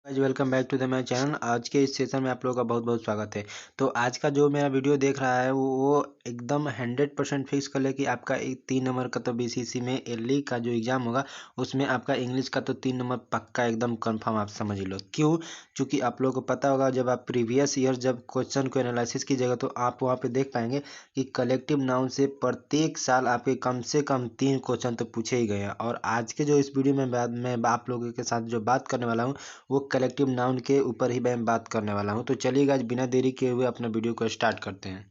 Guys welcome back to the my channel. आज के इस सेशन में आप लोगों का बहुत बहुत स्वागत है। तो आज का जो मेरा वीडियो देख रहा है वो एकदम 100% फिक्स कर ले कि आपका 3 नंबर का तो बीसीसी में एलई का जो एग्ज़ाम होगा उसमें आपका इंग्लिश का तो 3 नंबर पक्का एकदम कंफर्म आप समझ लो। क्यों? क्योंकि आप लोगों को पता होगा जब आप प्रीवियस ईयर जब क्वेश्चन को एनालिसिस कीजिएगा तो आप वहाँ पर देख पाएंगे कि कलेक्टिव नाउन से प्रत्येक साल आपके कम से कम 3 क्वेश्चन तो पूछे ही गए हैं। और आज के जो इस वीडियो में मैं आप लोगों के साथ जो बात करने वाला हूँ वो कलेक्टिव नाउन के ऊपर ही मैं बात करने वाला हूं। तो चलिए गाइस बिना देरी किए हुए अपना वीडियो को स्टार्ट करते हैं।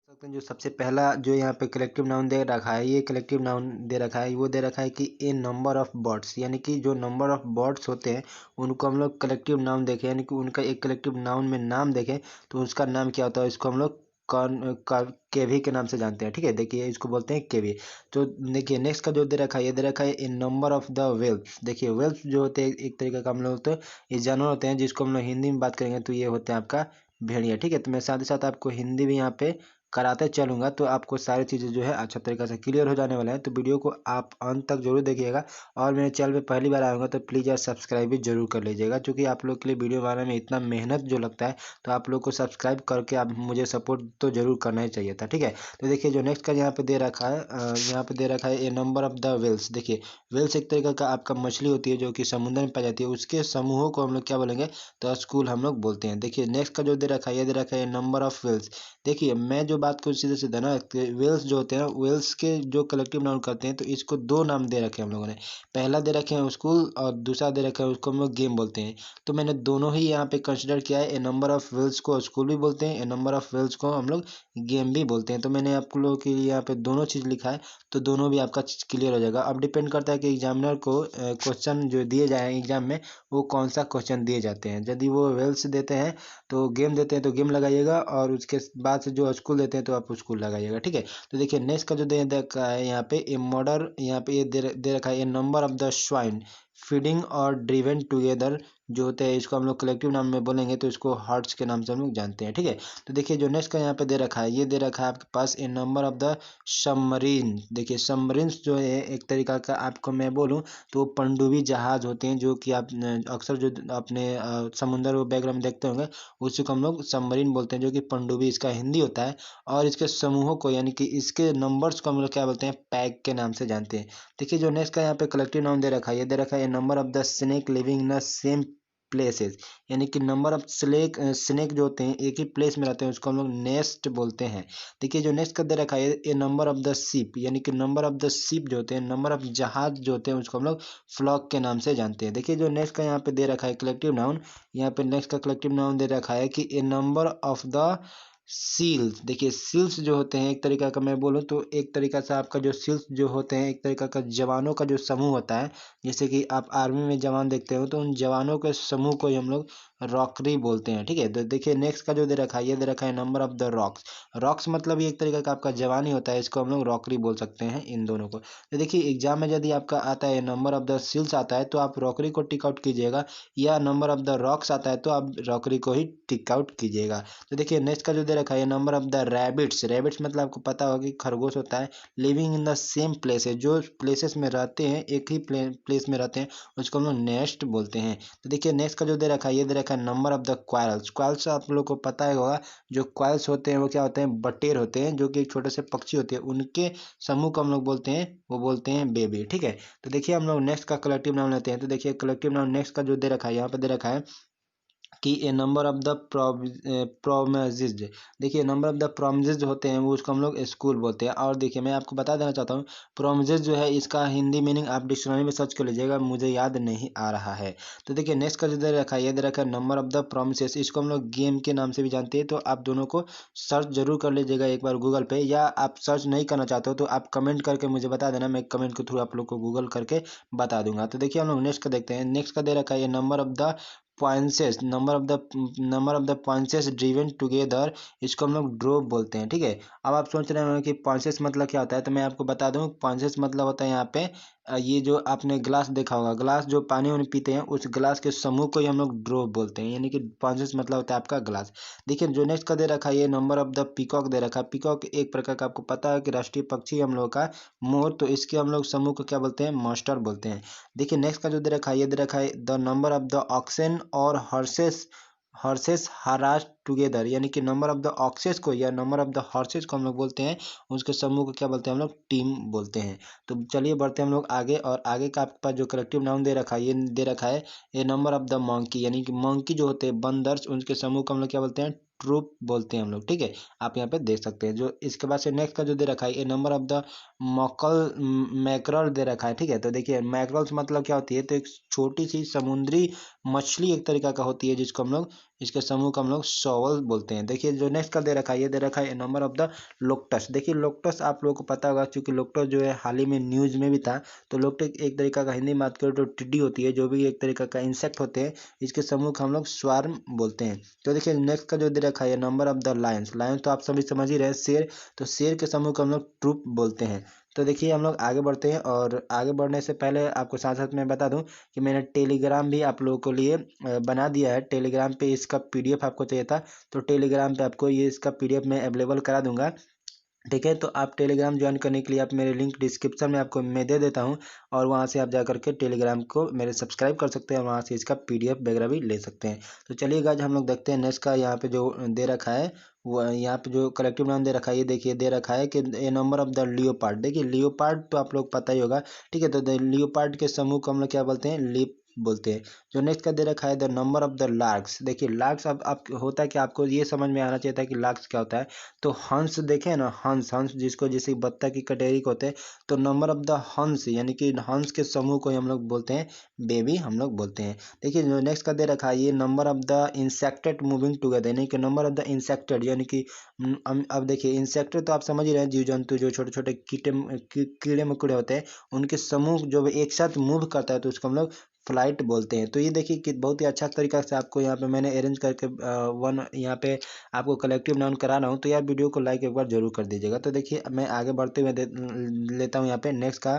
सकते हैं जो सबसे पहला जो यहाँ पे कलेक्टिव नाउन दे रखा है, ये कलेक्टिव नाउन दे रखा है, वो दे रखा है कि ए नंबर ऑफ बर्ड्स, यानी कि जो नंबर ऑफ बर्ड्स होते हैं उनको हम लोग कलेक्टिव नाउन देखें, यानी कि उनका एक कलेक्टिव नाउन में नाम देखें तो उसका नाम क्या होता है, इसको हम लोग केवी के नाम से जानते हैं। ठीक है, देखिए इसको बोलते हैं केवी। तो देखिए नेक्स्ट का जो दे रखा है, ये दे रखा है इन नंबर ऑफ द वेल्स। देखिए वेल्स जो होते हैं एक तरीके का हम लोग तो ये जानवर होते हैं जिसको हम लोग हिंदी में बात करेंगे तो ये होते हैं आपका भेड़िया। ठीक है, तो मैं साथ ही साथ आपको हिंदी भी यहाँ पे कराते चलूँगा तो आपको सारी चीज़ें जो है अच्छा तरीक़े से क्लियर हो जाने वाला है। तो वीडियो को आप अंत तक जरूर देखिएगा और मेरे चैनल पे पहली बार आऊँगा तो प्लीज़ यार सब्सक्राइब भी जरूर कर लीजिएगा, क्योंकि आप लोग के लिए वीडियो बनाने में इतना मेहनत जो लगता है तो आप लोग को सब्सक्राइब करके आप मुझे सपोर्ट तो जरूर करना ही चाहिए था। ठीक है, तो देखिए जो नेक्स्ट का यहाँ पे दे रखा है, यहाँ पे दे रखा है a number of the Wales. देखिए वेल्स एक तरीके का आपका मछली होती है जो कि समुद्र में पाई जाती है, उसके समूहों को हम लोग क्या बोलेंगे तो स्कूल हम लोग बोलते हैं। देखिए नेक्स्ट का जो दे रखा है, ये दे रखा है नंबर ऑफ वेल्स। देखिए मैं जो बात करूँ सीधे सीधे ना, वेल्स जो होते हैं ना, वेल्स के जो कलेक्टिव नाउन करते हैं तो इसको 2 नाम दे रखे हैं हम लोगों ने। पहला दे रखे हैं स्कूल और दूसरा दे रखा है उसको हम लोग गेम बोलते हैं। तो मैंने दोनों ही यहाँ पे कंसिडर किया है। ए नंबर ऑफ वेल्स को स्कूल भी बोलते हैं, ए नंबर ऑफ वेल्स को हम लोग गेम भी बोलते हैं। तो मैंने आप लोगों के लिए यहाँ पे दोनों चीज़ लिखा है, तो दोनों भी आपका चीज़ क्लियर हो जाएगा। अब डिपेंड करता है कि एग्जामिनर को क्वेश्चन जो दिए जाए एग्जाम में वो कौन सा क्वेश्चन दिए जाते हैं। यदि वो वेल्स देते हैं तो गेम देते हैं तो गेम लगाइएगा, और उसके बाद से जो स्कूल देते हैं तो आप स्कूल लगाइएगा। ठीक है, तो देखिए नेक्स्ट का जो दे रखा है यहाँ पे ए मॉडर, यहाँ पे ये दे रखा है a number of the swine feeding or driven together जो होते हैं, इसको हम लोग कलेक्टिव नाम में बोलेंगे तो इसको हर्ट्स के नाम से हम लोग जानते हैं। ठीक है, तो देखिए जो नेक्स्ट का यहाँ पे दे रखा है, ये दे रखा है आपके पास ए नंबर ऑफ द सबमरीन। देखिए सबमरीन्स जो है एक तरीका का आपको मैं बोलूँ तो पनडुब्बी जहाज होते हैं जो कि आप अक्सर जो अपने समुंदर वगैरह में देखते होंगे उसी को हम लोग सबमरीन बोलते हैं, जो कि पनडुब्बी इसका हिंदी होता है। और इसके समूहों को यानी कि इसके नंबर्स को हम लोग क्या बोलते हैं, पैक के नाम से जानते हैं। देखिए जो नेक्स्ट का यहाँ पे कलेक्टिव नाउन दे रखा है, ये दे रखा है number of the snake living in the same places, यानी कि नंबर ऑफ स्नेक जो होते हैं एक ही प्लेस में रहते हैं उसको हम लोग नेस्ट बोलते हैं। देखिए जो नेक्स्ट का दे रखा है ये नंबर ऑफ द शिप, यानी कि नंबर ऑफ द शिप जो होते हैं, नंबर ऑफ जहाज जो होते हैं उसको हम लोग फ्लॉक के नाम से जानते हैं। देखिए जो नेक्स्ट का यहाँ पे दे रखा है कलेक्टिव नाउन, यहाँ पे नेक्स्ट का कलेक्टिव नाउन दे रखा है कि a number of the seals. देखिए सील्स जो होते हैं एक तरीका का मैं बोलूँ तो एक तरीका से आपका जो सील्स जो होते हैं एक तरीका का जवानों का जो समूह होता है। जैसे कि आप आर्मी में जवान देखते हो तो उन जवानों के समूह को ही हम लोग रॉकरी बोलते हैं। ठीक है, तो देखिए नेक्स्ट का जो दे रखा है, ये दे रखा है number of the rocks. Rocks मतलब ये एक तरीका का आपका जवान ही होता है, इसको हम लोग रॉकरी बोल सकते हैं इन दोनों को। तो देखिए एग्जाम में यदि आपका आता है नंबर ऑफ द सील्स आता है तो आप रॉकरी को टिक आउट कीजिएगा, या नंबर ऑफ द रॉक्स आता है तो आप रॉकरी को ही टिक आउट कीजिएगा। तो देखिए नेक्स्ट का जो दे रखा है number of the rabbits. Rabbits मतलब आपको पता होगा कि खरगोश होता है। Living in the same place है, जो प्लेसेस में रहते हैं एक ही प्लेस में रहते हैं उसको हम लोग नेस्ट बोलते हैं। तो देखिए नेक्स्ट का जो दे रखा है, ये दे रखा है number of the quarrels. Quarrels आप लोग को पता ही होगा, जो क्वारल्स होते हैं वो क्या होते हैं, बटेर होते हैं जो कि एक छोटे से पक्षी होते हैं, उनके समूह को हम लोग बोलते हैं, वो बोलते हैं बेबी। ठीक है, तो देखिए हम लोग नेक्स्ट का कलेक्टिव नाम लेते हैं। तो देखिए कलेक्टिव नाम नेक्स्ट का जो दे रखा है यहाँ पे दे रखा है कि a number of the promises. देखिए नंबर ऑफ द प्रोमिसेस जो होते हैं वो उसको हम लोग स्कूल बोलते हैं। और देखिए मैं आपको बता देना चाहता हूँ प्रोमिसेस जो है इसका हिंदी मीनिंग आप डिक्शनरी में सर्च कर लीजिएगा, मुझे याद नहीं आ रहा है। तो देखिए नेक्स्ट का जो दे रखा है, ये दे रखा है नंबर ऑफ द प्रोमिसेस, इसको हम लोग गेम के नाम से भी जानते हैं। तो आप दोनों को सर्च जरूर कर लीजिएगा एक बार गूगल पे, या आप सर्च नहीं करना चाहते हो तो आप कमेंट करके मुझे बता देना, मैं कमेंट के थ्रू आप लोग को गूगल करके बता दूंगा। तो देखिए हम लोग नेक्स्ट का देखते हैं। नेक्स्ट का दे रखा है ये number of the ponies, number of the ponies driven together, इसको हम लोग ड्रॉप बोलते हैं। ठीक है, अब आप सोच रहे हो कि पॉइंसेस मतलब क्या होता है, तो मैं आपको बता दूं पॉइंसेस मतलब होता है यहाँ पे ये जो आपने ग्लास देखा होगा, ग्लास जो पानी वानी पीते हैं उस ग्लास के समूह को ही हम लोग ड्रॉप बोलते हैं, यानी कि पॉन्सेस मतलब होता है आपका ग्लास। देखिए जो नेक्स्ट का दे रखा है ये नंबर ऑफ द पीकॉक दे रखा है। पीकॉक एक प्रकार का आपको पता है कि राष्ट्रीय पक्षी हम लोग का मोर, तो इसके हम लोग समूह को क्या बोलते हैं, मास्टर बोलते हैं। देखिए नेक्स्ट का जो दे रखा है ये दे रखा है the number of the oxen और हॉर्सेस, हॉर्सेस हरास टुगेदर, यानी कि नंबर ऑफ द ऑक्सेस को या नंबर ऑफ द हॉर्सेस को हम लोग बोलते हैं, उसके समूह को क्या बोलते हैं हम लोग, टीम बोलते हैं। तो चलिए बढ़ते हैं हम लोग आगे, और आगे का आपके पास जो कलेक्टिव नाउन दे रखा है ये दे रखा है a number of the monkey, यानी कि मंकी जो होते हैं बंदर, उनके समूह को हम लोग क्या बोलते हैं, ट्रूप बोलते हैं हम लोग। ठीक है, आप यहाँ पे देख सकते हैं। जो इसके बाद से नेक्स्ट का जो दे रखा है a number of the मकल mackerel दे रखा है। ठीक है, तो देखिए मैकरल्स मतलब क्या होती है, तो एक छोटी सी समुद्री मछली एक तरीका का होती है, जिसको हम लोग, इसके समूह को हम लोग शॉवल बोलते हैं। देखिए जो नेक्स्ट का दे रखा है ये दे रखा है नंबर ऑफ द लोक्टस। देखिए लोक्टस आप लोगों को पता होगा, क्योंकि लोक्टस जो है हाल ही में न्यूज में भी था। तो लोक्टस एक तरीका का, हिंदी में बात करें तो टिड्डी होती है, जो भी एक तरीका का इंसेक्ट होते हैं, इसके समूह को हम लोग स्वार्म बोलते हैं। तो देखिए नेक्स्ट का जो दे रखा है number of the Lions, Lions तो आप सभी समझ ही रहे हैं, शेर, तो शेर के समूह को हम लोग ट्रूप बोलते हैं। तो देखिए हम लोग आगे बढ़ते हैं, और आगे बढ़ने से पहले आपको साथ साथ मैं बता दूं कि मैंने टेलीग्राम भी आप लोगों के लिए बना दिया है। टेलीग्राम पे इसका पीडीएफ आपको चाहिए था, तो टेलीग्राम पे आपको ये इसका पीडीएफ मैं अवेलेबल करा दूंगा। ठीक है, तो आप टेलीग्राम ज्वाइन करने के लिए आप मेरे लिंक डिस्क्रिप्शन में आपको मैं दे देता हूँ, और वहाँ से आप जा करके टेलीग्राम को मेरे सब्सक्राइब कर सकते हैं, और वहाँ से इसका पीडीएफ वगैरह भी ले सकते हैं। तो चलिए गाइस हम लोग देखते हैं नेक्स्ट का, यहाँ पे जो दे रखा है वो यहाँ पे जो कलेक्टिव नाम दे रखा है ये देखिए दे रखा है कि a number of the leopard. देखिए लियोपार्ड तो आप लोग पता ही होगा। ठीक है, तो द लियोपार्ड के समूह को हम लोग क्या बोलते हैं, लिप बोलते हैं। जो नेक्स्ट का दे रखा है the number of the larks. देखिए लार्क्स, अब आप होता है कि आपको ये समझ में आना चाहिए था कि लार्क्स क्या होता है। तो हंस देखे ना, हंस, हंस जिसको जैसे बत्तख की कैटेगरी को होते हैं, तो नंबर ऑफ द हंस यानी कि हंस के समूह को ही हम लोग बोलते हैं बेबी, हम लोग बोलते हैं। देखिए जो नेक्स्ट का दे रखा है ये number of the insects moving together, यानी कि नंबर ऑफ द इंसेक्टेड, यानी कि अब देखिए इंसेक्टेड तो आप समझ ही रहे हैं, जीव जंतु जो छोटे छोटे कीड़े मकोड़े होते हैं, उनके समूह जो एक साथ मूव करता है तो उसको हम लोग फ्लाइट बोलते हैं। तो ये देखिए कि बहुत ही अच्छा तरीका से आपको यहाँ पे मैंने अरेंज करके वन यहाँ पे आपको कलेक्टिव नाउन करा रहा हूँ, तो यार वीडियो को लाइक एक बार जरूर कर दीजिएगा। तो देखिए मैं आगे बढ़ते हुए लेता हूँ यहाँ पे नेक्स्ट का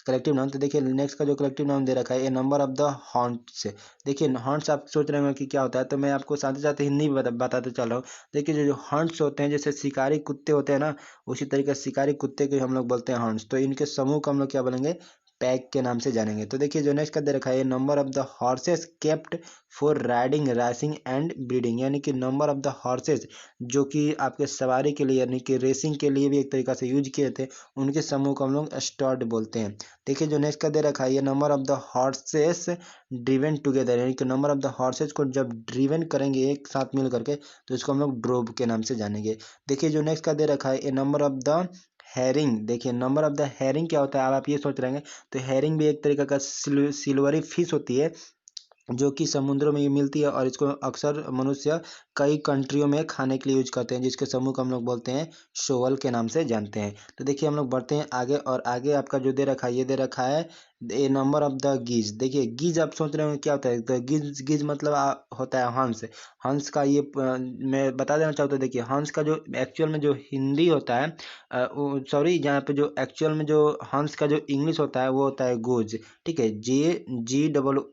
कलेक्टिव नाउन। तो देखिए नेक्स्ट का जो कलेक्टिव नाउन दे रखा है a number of the haunts. देखिए हॉन्ट्स आप सोच रहे होंगे कि क्या होता है, तो मैं आपको साथ ही साथ हिंदी में बताते चल रहा हूँ। देखिए जो जो हॉन्ट्स होते हैं, जैसे शिकारी कुत्ते होते हैं ना, उसी तरीके से शिकारी कुत्ते को हम लोग बोलते हैं हॉन्ट्स। तो इनके समूह को हम लोग क्या बोलेंगे, पैक के नाम से जानेंगे। तो देखिए जो नेक्स्ट का दे रखा है number of the horses kept for riding, racing and breeding, यानी कि नंबर ऑफ द हॉर्सेस जो कि आपके सवारी के लिए यानी कि रेसिंग के लिए भी एक तरीका से यूज किए थे, उनके समूह को हम लोग स्टड बोलते हैं। देखिए जो नेक्स्ट का दे रखा है ये number of the horses driven together, यानी कि नंबर ऑफ द हॉर्सेस को जब ड्रिवन करेंगे एक साथ मिल करके, तो इसको हम लोग ड्रोव के नाम से जानेंगे। देखिए जो नेक्स्ट का दे रखा है a number of the herring. देखिए नंबर ऑफ द हैरिंग क्या होता है, अब आप ये सोच रहे हैं, तो हैरिंग भी एक तरीका का सिल्वरी फिश होती है, जो कि समुद्रों में मिलती है, और इसको अक्सर मनुष्य कई कंट्रियों में खाने के लिए यूज करते हैं, जिसके समूह को हम लोग बोलते हैं शोवल के नाम से जानते हैं। तो देखिए हम लोग बढ़ते हैं आगे, और आगे आपका जो दे रखा है ये दे रखा है ए नंबर ऑफ द गीज। देखिए गीज आप सोच रहे हो क्या होता है, तो गीज गीज मतलब होता है हंस। हंस का ये मैं बता देना चाहता हूँ। देखिए हंस का जो एक्चुअल में जो हिंदी होता है, सॉरी, जहाँ पे जो एक्चुअल में जो हंस का जो इंग्लिश होता है वो होता है गोज। ठीक है,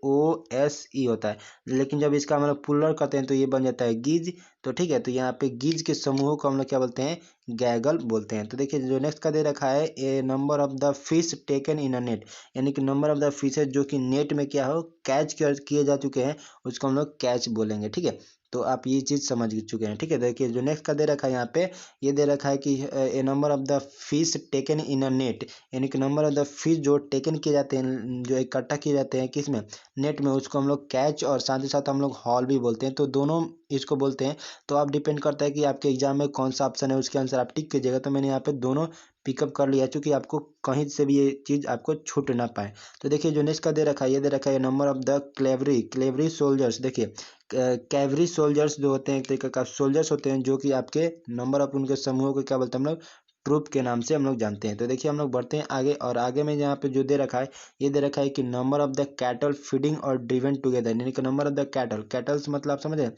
GOOSE होता है, लेकिन जब इसका मतलब पुलर करते हैं तो ये बन जाता है गीज। तो ठीक है, तो यहाँ पे गीज के समूह को हम लोग क्या बोलते हैं, गैगल बोलते हैं। तो देखिए जो नेक्स्ट का दे रखा है a number of the fish taken in a net, यानी कि नंबर ऑफ द फिशेज जो कि नेट में क्या हो कैच किए जा चुके हैं, उसको हम लोग कैच बोलेंगे। ठीक है, तो आप ये चीज़ समझ चुके हैं। ठीक है, देखिए जो नेक्स्ट का दे रखा है यहाँ पे ये दे रखा है कि a number of the fish taken in a net, यानी कि नंबर ऑफ द फिश जो टेकन किए जाते हैं, जो इकट्ठा किए जाते हैं किस में, नेट में, उसको हम लोग कैच, और साथ ही साथ हम लोग हॉल भी बोलते हैं। तो दोनों इसको बोलते हैं। तो आप डिपेंड करता है कि आपके एग्जाम में कौन सा ऑप्शन है, उसके आंसर आप टिक कीजिएगा। तो मैंने यहाँ पे दोनों पिकअप कर लिया, क्योंकि आपको कहीं से भी ये चीज़ आपको छूट ना पाए। तो देखिए जो नेक्स्ट का दे रखा है ये दे रखा है नंबर ऑफ द क्लेवरी सोल्जर्स। देखिए कैवरी सोल्जर्स जो होते हैं एक तरीके का सोल्जर्स होते हैं, जो कि आपके नंबर ऑफ उनके समूहों को क्या बोलते हैं हम लोग, ट्रूप के नाम से हम लोग जानते हैं। तो देखिए हम लोग बढ़ते हैं आगे, और आगे में यहाँ पे जो दे रखा है ये दे रखा है कि number of the cattle feeding or driven together, यानी कि number of the cattle, kettles मतलब आप समझे,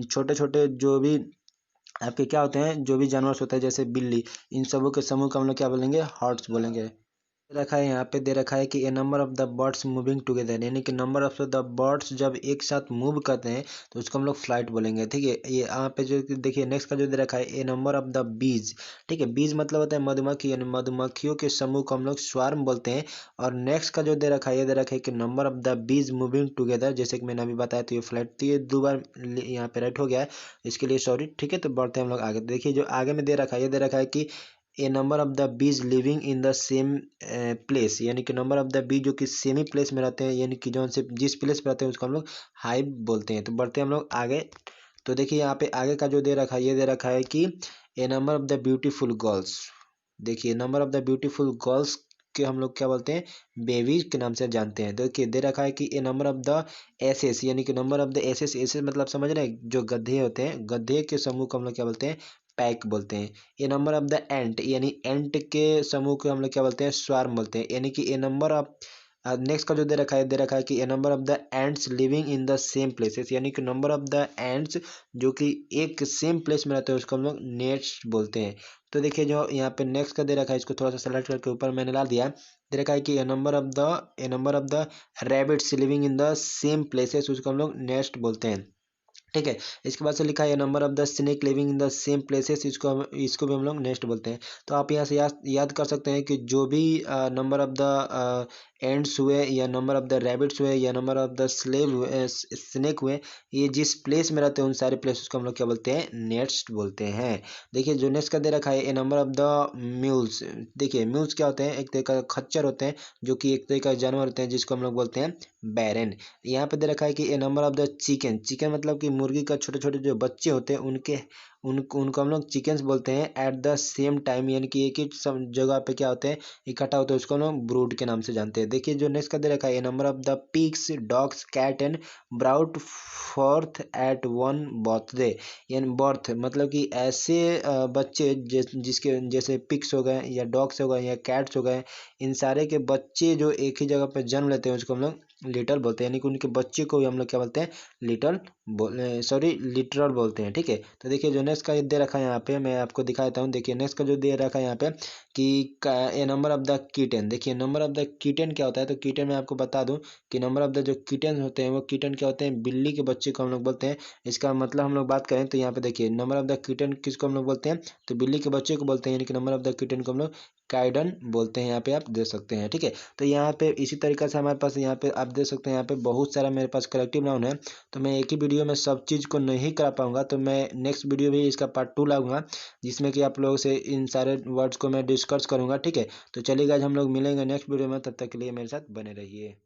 छोटे छोटे जो भी आपके क्या होते हैं, जो भी जानवर होते हैं जैसे बिल्ली, इन सबों के समूह को हम लोग क्या बोलेंगे, हॉर्स बोलेंगे। दे रखा है यहाँ पे, दे रखा है कि a number of the birds moving together, यानी कि नंबर ऑफ द बर्ड्स जब एक साथ मूव करते हैं तो उसको हम लोग फ्लाइट बोलेंगे। ठीक है, ये यहाँ पे जो देखिए नेक्स्ट का जो दे रखा है a number of the bees. ठीक है, बीज मतलब होता है मधुमक्खी, यानी मधुमक्खियों के समूह को हम लोग स्वार्म बोलते हैं। और नेक्स्ट का जो दे रखा है ये दे रखा है कि number of the bees moving together, जैसे कि मैंने अभी बताया तो ये फ्लाइट, तो ये 2 बार यहाँ पे राइट हो गया है, इसके लिए सॉरी। ठीक है, तो बढ़ते हैं हम लोग आगे। देखिए जो आगे में दे रखा है ये दे रखा है कि a number of the bees living in the same place, यानी कि नंबर ऑफ द बी जो कि सेम ही प्लेस में रहते हैं, यानी कि जो से जिस प्लेस पे रहते हैं उसको हम लोग हाइव बोलते हैं। तो बढ़ते हैं हम लोग आगे। तो देखिए यहाँ पे आगे का जो दे रखा है ये दे रखा है कि a number of the beautiful girls. देखिए number of the beautiful girls के हम लोग क्या बोलते हैं, बेबीज के नाम से जानते हैं। देखिए दे रखा है कि a number of the asses, यानी कि number of the asses, asses मतलब समझ रहे हैं, जो गधे होते हैं, गधे के समूह को हम लोग क्या बोलते हैं, पैक बोलते हैं। ए नंबर ऑफ द एंट, यानी एंट के समूह को हम लोग क्या बोलते हैं, स्वार्म बोलते हैं। यानी कि ए नंबर ऑफ नेक्स्ट का जो दे रखा है कि a number of the ants living in the same places, यानी कि नंबर ऑफ द एंट्स जो कि एक सेम प्लेस में रहते हैं उसको हम लोग नेट्स बोलते हैं। तो देखिए जो यहाँ पे नेक्स्ट का दे रखा है, इसको थोड़ा सा सेलेक्ट करके ऊपर मैंने ला दिया। दे रखा है कि a number of the rabbits living in the same places, उसको हम लोग नेस्ट बोलते हैं। ठीक है, इसके बाद से लिखा है number of the snake living in the same places, इसको भी हम लोग नेस्ट बोलते हैं। तो आप यहाँ से याद कर सकते हैं कि जो भी नंबर ऑफ द एंड्स हुए, या नंबर ऑफ द रैबिट्स हुए, या नंबर ऑफ द स्लेव हुए, स्नेक हुए, ये जिस प्लेस में रहते हैं उन सारे प्लेसेस को हम लोग क्या बोलते हैं, नेस्ट बोलते हैं। देखिए जो नेक्स्ट का दे रखा है a number of the mules. देखिए म्यूल्स क्या होते हैं, एक तरह का खच्चर होते हैं, जो कि एक तरह का जानवर होते हैं जिसको हम लोग बोलते हैं बैरन। यहाँ पे दे रखा है कि a number of the chicken, chicken मतलब कि मुर्गी का छोटे छोटे जो बच्चे होते हैं उनको हम लोग चिकन्स बोलते हैं एट द सेम टाइम, यानी कि एक ही जगह पे क्या होते हैं, इकट्ठा होते हैं, उसको हम लोग ब्रूड के नाम से जानते हैं। देखिए जो नेक्स्ट का दे रखा है a number of the pigs, dogs, cat and brought forth at one birth, यानी बर्थ मतलब कि ऐसे बच्चे जिसके जैसे पिग्स हो गए, या डॉग्स हो गए, या कैट्स हो गए, इन सारे के बच्चे जो एक ही जगह पे जन्म लेते हैं उसको हम लोग लिटल बोलते हैं, यानी कि उनके बच्चे को भी हम लोग क्या बोलते हैं, लिटल सॉरी लिटरल बोलते हैं। ठीक है, तो देखिए जो नेक्स्ट का दे रखा है यहाँ पे मैं आपको दिखाता हूँ। देखिए नेक्स्ट का जो दे रखा है यहाँ पे कि a number of the Keaton. देखिए नंबर ऑफ द कीटन क्या होता है, तो कीटन मैं आपको बता दूं कि नंबर ऑफ द जो कीटन होते हैं वो कीटन क्या होते हैं, बिल्ली के बच्चे को हम लोग बोलते हैं। इसका मतलब हम लोग बात करें तो यहाँ पे देखिए नंबर ऑफ द कीटन किसको हम लोग बोलते हैं, तो बिल्ली के बच्चे को बोलते हैं, यानी कि नंबर ऑफ द कीटन को हम लोग काइडन बोलते हैं। यहाँ पे आप देख सकते हैं। ठीक है, तो यहाँ पे इसी तरीके से हमारे पास यहाँ पे आप देख सकते हैं, यहाँ पे बहुत सारा मेरे पास कलेक्टिव नाउन है। तो मैं एक ही वीडियो में सब चीज़ को नहीं करा पाऊंगा, तो मैं नेक्स्ट वीडियो भी इसका पार्ट 2 लाऊंगा, जिसमें कि आप लोगों से इन सारे वर्ड्स को मैं डिस्कस करूंगा। ठीक है, तो चलिए गाइस हम लोग मिलेंगे नेक्स्ट वीडियो में, तब तक के लिए मेरे साथ बने रहिए।